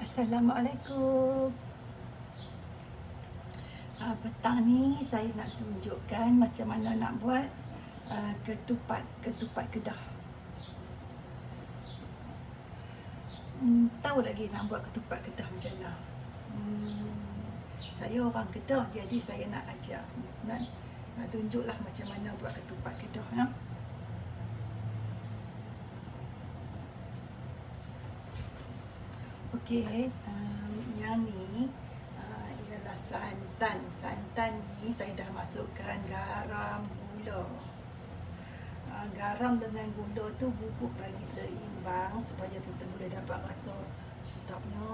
Assalamualaikum. Petang ni saya nak tunjukkan macam mana nak buat ketupat Kedah. Tahu lagi nak buat ketupat Kedah macam mana? Saya orang Kedah, jadi saya nak ajar, nak tunjuklah macam mana buat ketupat Kedah, ya. Okey, yang ni ialah santan. Santan ni saya dah masukkan garam, gula. Garam dengan gula tu bubuk bagi seimbang supaya kita boleh dapat rasa sedapnya.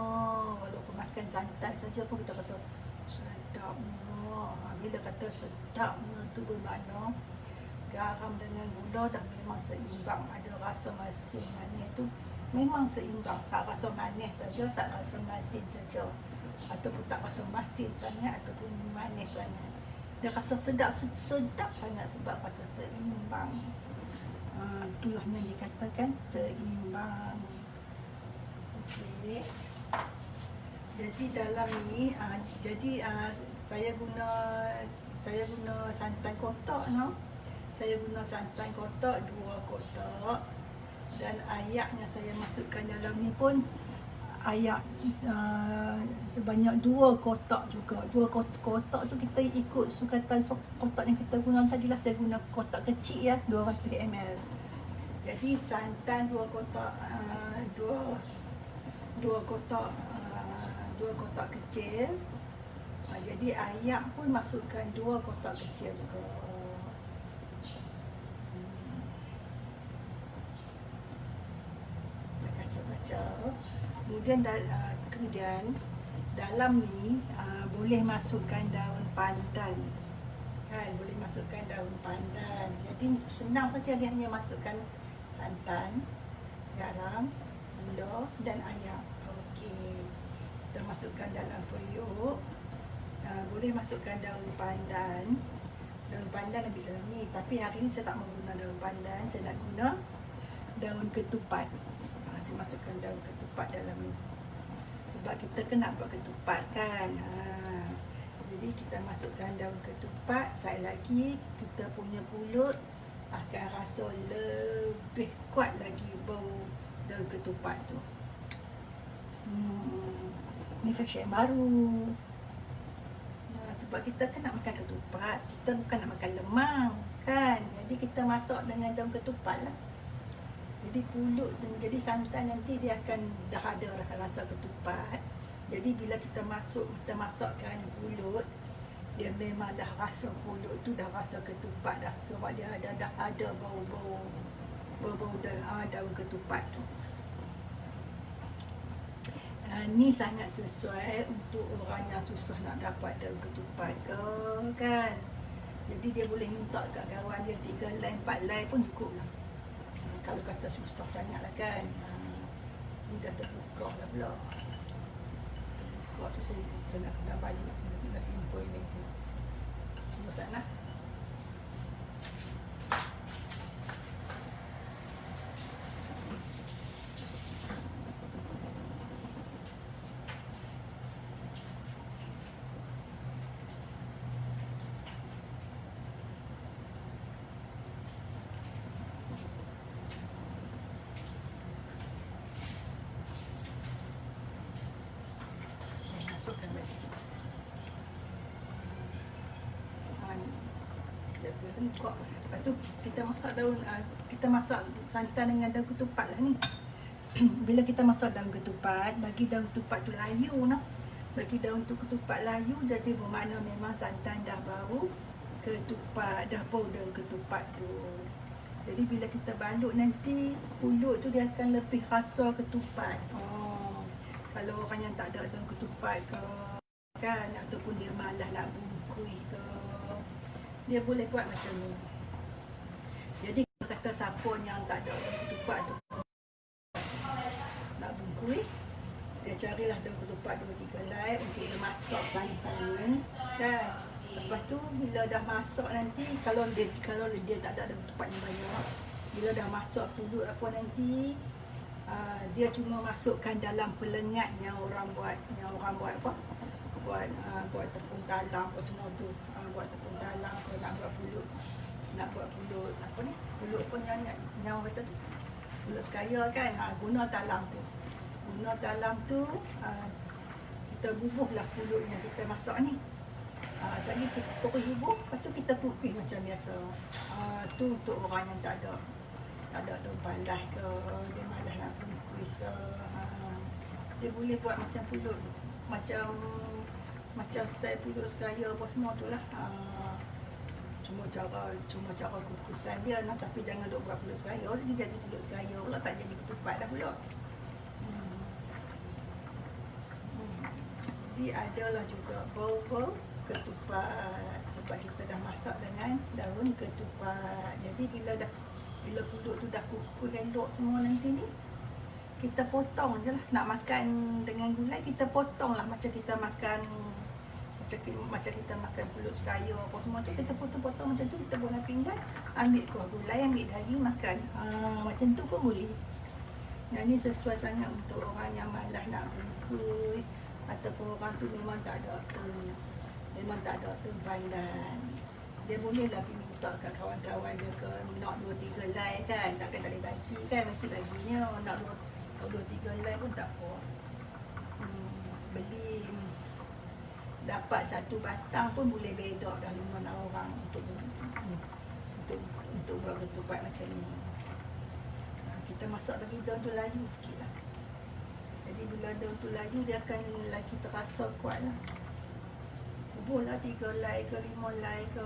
Walaupun makan santan saja pun kita rasa sedapnya. Bila kata sedapnya tu bermakna garam dengan gula dah memang seimbang. Ada rasa masin manis tu memang seimbang, tak rasa manis saja, tak rasa masin saja, ataupun tak rasa masin sangat ataupun manis sangat. Dia rasa sedap sangat sebab rasa seimbang. Itulah yang dikatakan seimbang. Okey. Jadi dalam ni saya guna santan kotak, no. Saya guna santan kotak 2 kotak. Dan ayak yang saya masukkan dalam ni pun ayak sebanyak 2 kotak juga. 2 kotak tu kita ikut sukatan kotak yang kita guna tadi lah. Saya guna kotak kecil, ya, 200 ml. Jadi santan 2 kotak, 2 kotak kecil. Jadi ayak pun masukkan 2 kotak kecil juga. Kemudian dalam ni boleh masukkan daun pandan, kan? Boleh masukkan daun pandan. Jadi senang saja, dia hanya masukkan santan, garam, gula dan ayak. Okey, kita masukkan dalam periuk. Boleh masukkan daun pandan. Daun pandan lebih dalam ni, tapi hari ni saya tak mau guna daun pandan. Saya nak guna daun ketupat. Saya masukkan daun ketupat dalam ni sebab kita kena buat ketupat, kan. Jadi kita masukkan daun ketupat. Sekali lagi, kita punya mulut akan rasa lebih kuat lagi bau daun ketupat tu. Ni fashion baru. Sebab kita kan nak makan ketupat, kita bukan nak makan lemang, kan. Jadi kita masak dengan daun ketupat lah. Jadi pulut dan jadi santan nanti dia akan dah ada rasa ketupat. Jadi bila kita masakkan pulut, dia memang dah rasa pulut tu dah rasa ketupat dah, sebab dia dah ada bau daun ketupat tu. Ni sangat sesuai untuk orang yang susah nak dapat daun ketupat ke, kan. Jadi dia boleh minta kat kawan dia 3 line 4 line pun cukup lah. Kalau kata susah sangat lah, kan. Ni dah terbuka lah pula. Terbuka tu saya nak kena balik, nak simpul lagi. Tunggu sana. Masukkan lagi. Lepas tu kita masak santan dengan daun ketupat lah ni. Bila kita masak daun ketupat, bagi daun ketupat tu layu, no. Bagi daun tu ketupat layu, jadi bermakna memang santan dah bau ketupat, dah bau daun ketupat tu. Jadi bila kita balut nanti, pulut tu dia akan lebih rasa ketupat. Kalau orang yang tak ada daun ketupat ke, kan, ataupun dia malas nak bungkus ke, dia boleh buat macam ni. Jadi kata siapa yang tak ada daun ketupat tu nak bungkus, dia carilah daun ketupat 2-3 helai untuk dia masak santan ni, kan. Lepas tu bila dah masak nanti, kalau dia tak ada daun ketupat yang banyak, bila dah masak pulut apa nanti, Dia cuma masukkan dalam pelengat yang orang buat apa, buat tepung talam apa semua tu, buat tepung talam atau nak buat pulut apa ni, pulut pun yang kata tu, pulut sekaya kan, guna talam tu, kita bubuhlah pulutnya kita masak ni. Sekali kita tukus bubuh, lepas tu kita kukus macam biasa. Tu untuk orang yang tak ada daun palas ke, dia malas nak kukus ke, dia boleh buat macam pulut, macam style pulut sekaya apa semua tu lah. Cuma cara kukusan dia lah, tapi jangan duk buat pulut sekaya, jadi pulut sekaya pula, tak jadi ketupat dah pula. Jadi adalah juga bau ketupat, sebab kita dah masak dengan daun ketupat. Jadi bila pulut tu dah kukus elok semua nanti ni, kita potong je lah. Nak makan dengan gulai, kita potong lah macam kita makan pulut sekaya apa semua tu, kita potong-potong macam tu, kita buat pinggan, ambil kuah gulai, ambil daging, makan. Macam tu pun boleh. Yang ni sesuai sangat untuk orang yang malas nak bungkus, ataupun orang tu memang tak ada pandan. Dia bolehlah pergi minta kat kawan-kawan dia ke, nak 2-3 helai kan, takkan tak boleh bagi kan, mesti baginya. Nak 2-3 helai pun tak apa. Beli dapat 1 batang pun boleh bedak dah 5-6 orang untuk buat ketupat macam ni. Kita masak bagi daun tu layu sikit lah. Jadi bila daun tu layu, dia akan lagi terasa kuat lah. Bubuhlah 3 helai ke 5 helai ke.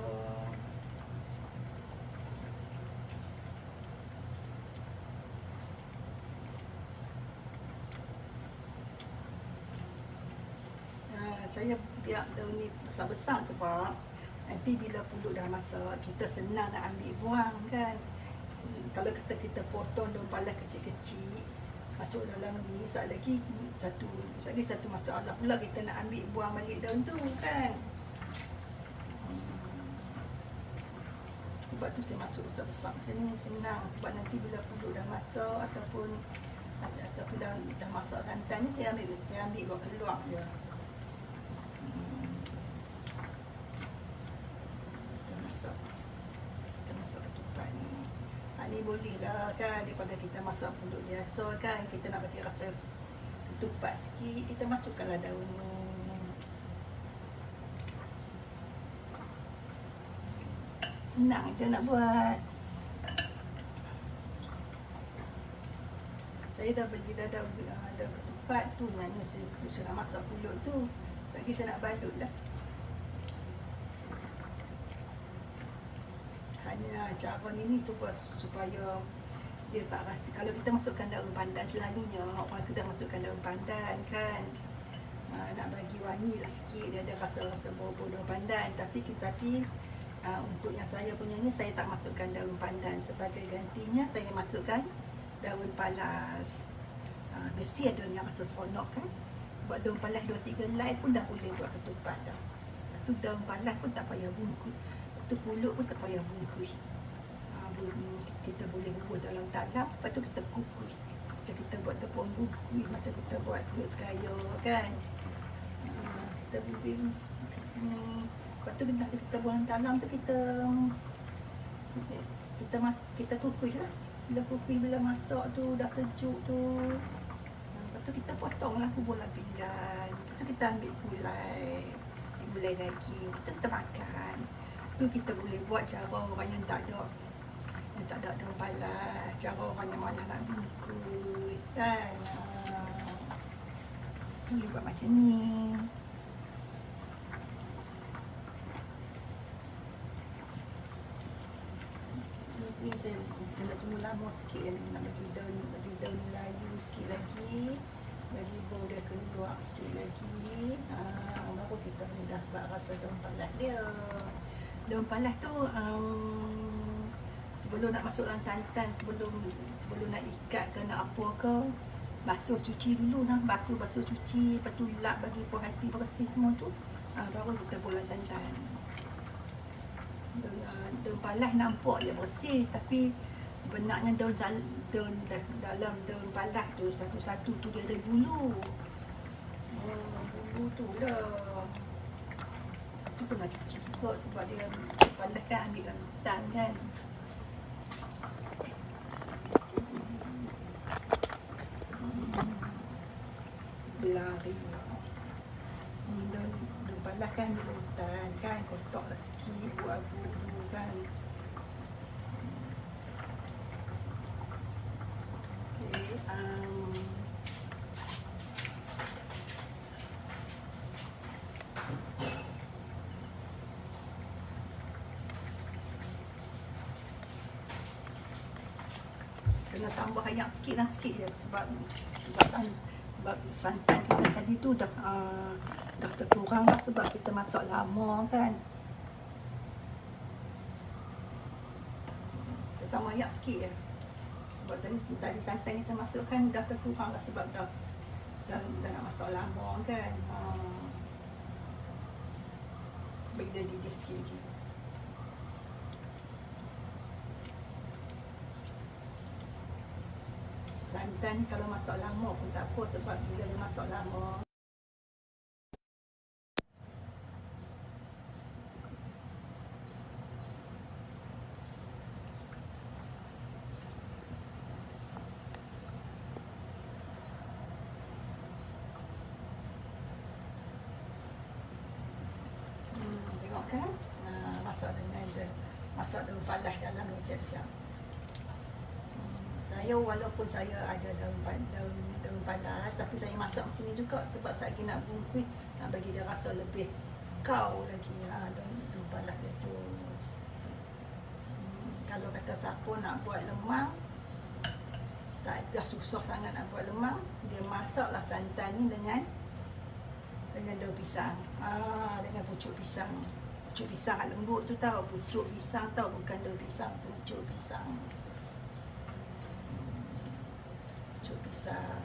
Saya biar daun ni besar-besar sebab nanti bila pulut dah masak, kita senang nak ambil buang kan. Kalau kita potong daun palas kecil-kecil masuk dalam ni, sekali lagi satu masalah pula, kita nak ambil buang balik daun tu kan. Sebab tu saya masuk besar-besar macam ni, senang. Sebab nanti bila pulut dah masak ataupun dah masak santan ni, saya ambil buat keluar je. Kita masak ketupat ni. Ni boleh lah kan, daripada kita masak pulut biasa kan, kita nak bagi rasa ketupat sikit, kita masukkanlah daun ni. Senang je nak buat. Saya dah beli dah ketupat tu, nyanyi saya nak masak pulut tu, lagi saya nak balut lah. Hanya cara ni supaya dia tak rasa. Kalau kita masukkan daun pandan, selalunya orang tu dah masukkan daun pandan kan, nak bagi wangi lah sikit, dia ada rasa-rasa bau-bau daun pandan. Tapi untuk yang saya punya ni, saya tak masukkan daun pandan. Sebagai gantinya saya masukkan daun palas. Mesti ada yang rasa seronok kan. Sebab daun palas 2-3 helai pun dah boleh buat ketupat dah. Lepas tu daun palas pun tak payah bungkus, tu pulut pun tak payah bungkus. Kita boleh bubuh dalam talam, lepas tu kita kukus macam kita buat tepung bungkus, macam kita buat pulut sekaya kan. Kita bungkus, lepas tu kita buat dalam talam tu, kita kukus lah. Bila kukus, bila masak tu dah sejuk tu, lepas tu kita potong lah, bubuhlah pinggan, lepas tu kita ambil gulai daging, kita makan. Tu kita boleh buat cara orang yang tak ada daun palas, cara orang yang malas nak bungkus kan. Boleh buat macam ni. Ni saya nak tunggu lama sikit kan, nak bagi daun Melayu sikit lagi, bagi bau dia keluar sikit lagi, baru kita boleh dapat rasa daun palas dia. Daun palas tu sebelum nak masuk dalam santan, sebelum nak ikat ke nak apa ke, basuh cuci dulu lah, basuh cuci, lepas tu lap bagi puas hati bersih semua tu, baru kita buat santan. Daun palas nampak dia bersih, tapi Sebenarnya dalam daun palas tu satu-satu tu dia ada bulu. Bulu tu lah. Tu pernah cuci juga sebab dia palas kan ambil hutan kan. Berlari. Daun palas kan ambil hutan kan, kotaklah sikit buat bulu kan. Kena tambah banyak sikit je sebab santan kita tadi tu dah terkurang lah sebab kita masak lama kan. Kita tambah banyak sikit je. Sebab tadi santan kita masukkan dah terkurang lah sebab dah nak masak lama kan. Bagi dia didih sikit lagi. Santan ni kalau masak lama pun tak apa sebab bila dia masak lama tengok kan, masak daun palas dalam ni siap-siap. Saya walaupun saya ada daun palas tapi saya masak macam ni juga sebab saya nak bungkus, nak bagi dia rasa lebih kau lagi daun palas dia tu. Kalau kata siapa nak buat lemang, tak dah susah sangat nak buat lemang, dia masaklah santan ni dengan daun pisang. Dengan pucuk pisang. Pucuk pisang lembut tu tau, pucuk pisang tau, bukan daun pisang, pucuk pisang. Pucuk pisang.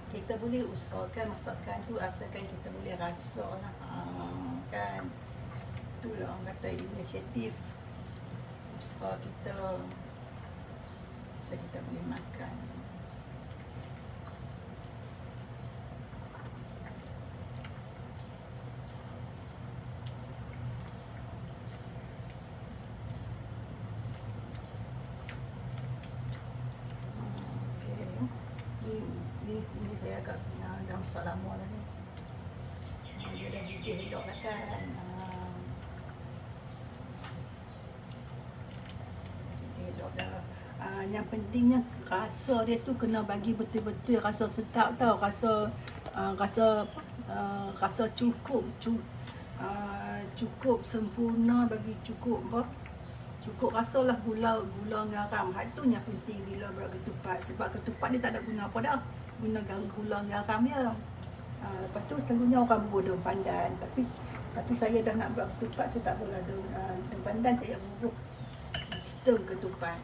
Kita boleh usahakan masakan tu asalkan kita boleh rasa lah, kan. Itulah orang kata inisiatif usaha kita, so kita boleh makan. Ni saya agak senang, dah masak lama dah ni. Dia dah didih elok lah kan. Didih elok dah. Yang pentingnya rasa dia tu kena bagi betul-betul rasa sedap tau, rasa cukup sempurna, bagi cukup rasa lah gula garam. Hal tu yang penting bila buat ketupat, sebab ketupat dia tak ada guna apa dah, guna gula garam je. Lepas tu selalunya orang bubur daun pandan, tapi saya dah nak buat ketupat, saya tak boleh daun pandan, saya bubur stem ketupat.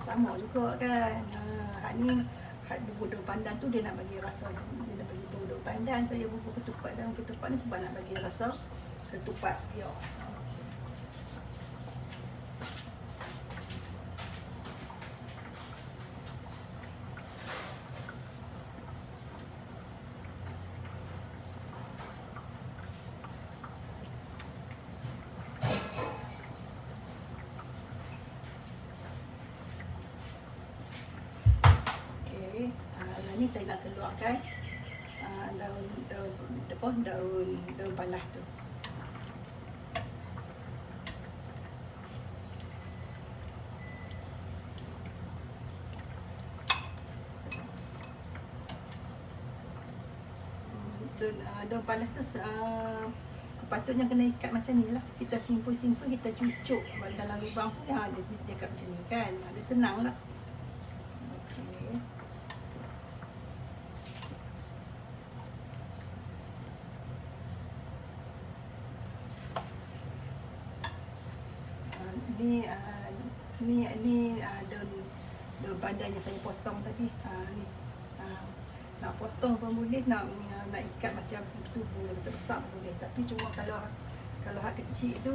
Sama juga kan. Hak bubur daun pandan tu dia nak bagi rasa, dia nak bagi bubur daun pandan, saya bubur ketupat dalam ketupat ni sebab nak bagi rasa ketupat dia. Ni saya nak keluarkan daun palas tu. Daun palas tu sepatutnya kena ikat macam ni lah. Kita simpul-simpul, kita cucuk dalam lubang tu, dia ikat macam ni kan. Dia senang lah. Okay. Ni daun pandan yang saya potong tadi. nak potong pun boleh, nak ikat macam tubuh besar-besar pun boleh. Tapi cuma kalau hak kecil tu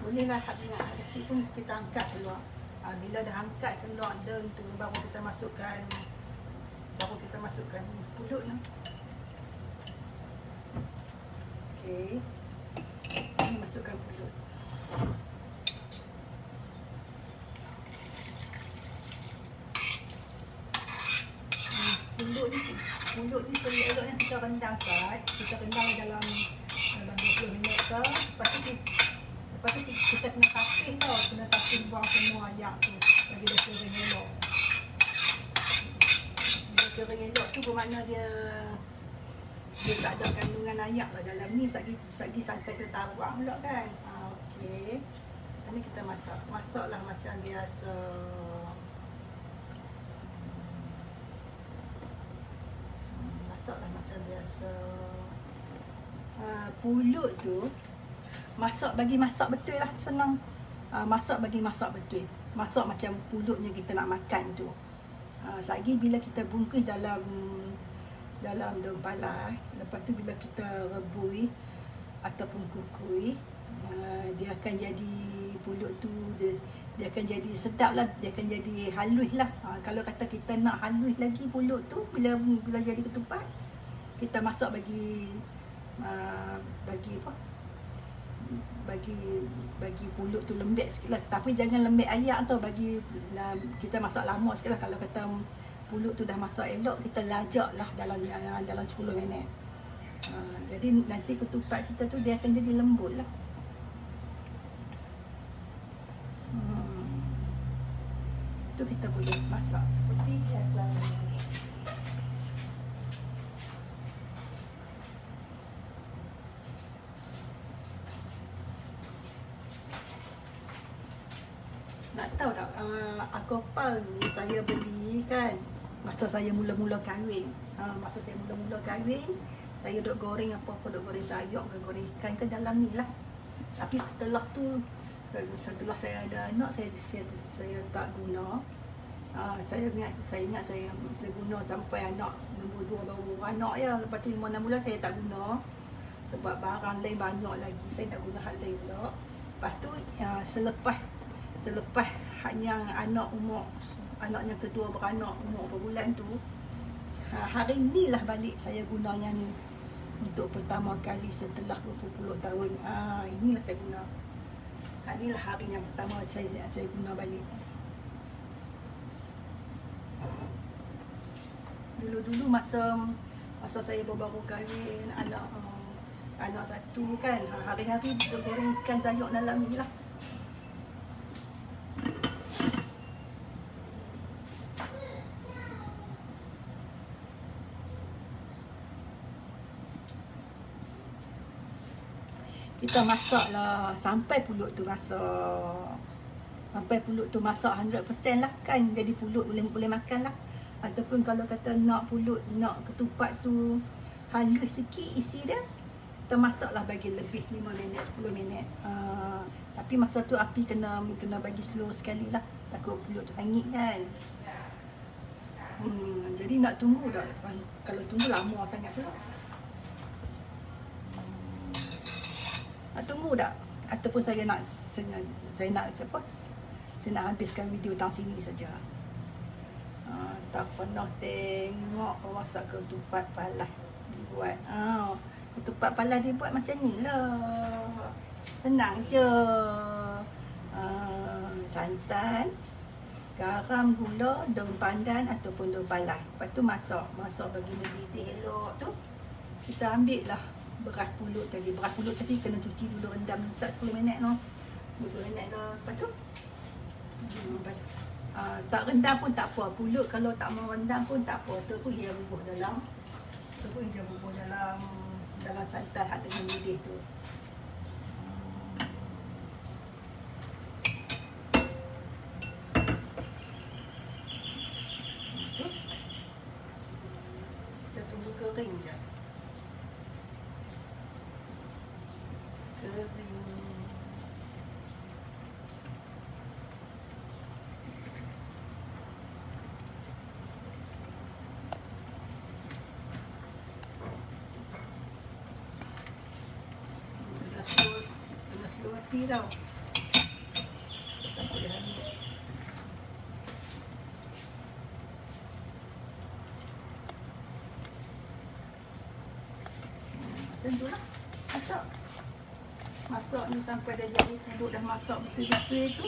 bolehlah, hak kecil pun kita angkat keluar. Bila dah angkat keluar daun tu, baru kita masukkan pulut lah. Okey, ini masukkan pulut. Pulut ni elok-eloknya kita rendang dalam 20 minit ke. Lepas tu kita kena tapih buang semua ayak tu bagi dia kering elok. Bila kering elok tu bermakna dia tak ada kandungan ayak lah dalam ni. Sagi santai kita tawar pula kan. Okey, ini kita masaklah macam biasa. Pulut tu masak betul lah, senang. Masak betul. Masak macam pulutnya kita nak makan tu. Sagi bila kita bungkus dalam daun palas, lepas tu bila kita rebui ataupun kukui, dia akan jadi pulut tu, dia akan jadi sedap lah, dia akan jadi halus lah. Kalau kata kita nak halus lagi pulut tu, bila jadi ketupat, kita masak bagi pulut tu lembek sikit lah. Tapi jangan lembek ayak tau, kita masak lama sikit lah. Kalau kata pulut tu dah masak elok, kita lajak lah dalam 10 minit. Jadi nanti ketupat kita tu dia akan jadi lembut lah. Itu kita boleh masak seperti biasa. Nak tahu tak, akopal ni saya beli kan masa saya mula-mula kahwin. Saya duk goreng apa-apa, duk goreng sayur ke goreng ikan ke dalam ni lah. Tapi setelah saya ada anak, saya tak guna. Saya ingat saya guna sampai anak nombor 2 baru anak ya. Lepas tu 5-6 bulan saya tak guna. Sebab barang lain banyak lagi, saya nak guna hal lain pula. Lepas tu selepas yang anaknya kedua beranak umur berapa bulan tu, hari ni lah balik saya gunanya ni untuk pertama kali setelah berpuluh tahun. Inilah saya guna. Inilah hari yang pertama saya guna balik. Dulu masa saya baru kahwin, anak satu kan, hari-hari kita goreng ikan sayur dalam ni lah. Kita masaklah sampai pulut tu masak 100% lah kan, jadi pulut boleh makan lah. Ataupun kalau kata nak ketupat tu halus sikit isi dia, kita masaklah bagi lebih 5 minit 10 minit. Tapi masa tu api kena bagi slow sekali lah, takut pulut tu hangit kan. Jadi nak tunggu dah, kalau tunggu lama sangat pula. Tunggu tak? Ataupun saya nak habiskan video tang sini saja. Tak pernah tengok masak ketupat palas dibuat. Ketupat palas dibuat macam ni lah. Senang je. Santan, garam, gula, daun pandan ataupun daun palas. Lepas tu masak bagi mendidih elok tu. Kita ambil lah beras pulut tadi kena cuci dulu, rendam 10 minit no. 10 minit dah. Lepas tu tak rendam pun tak apa. Pulut kalau tak mau rendam pun tak apa. Tu pun ia bubuh dalam santan hak tengah mendidih tu. Kita tunggu kering je. api tau. Takut dia hanyut. Macam tu lah. Masak ni sampai dah jadi pulut dah masak betul-betul tu.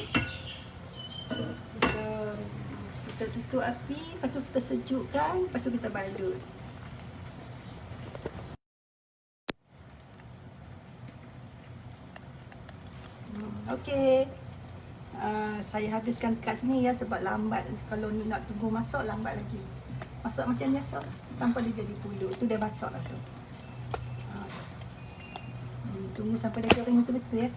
Kita tutup api, lepas tu kita sejukkan, lepas tu kita balut. Okey. Saya habiskan kat sini ya sebab lambat. Kalau ni nak tunggu masak lambat lagi. Masak macam biasa sampai dia jadi pulut. Tu dah masak lah tu. Tunggu sampai dia kering betul-betul ya.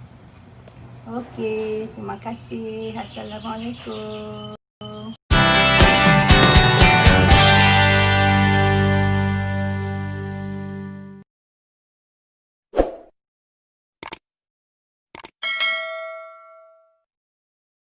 Okey, terima kasih. Assalamualaikum.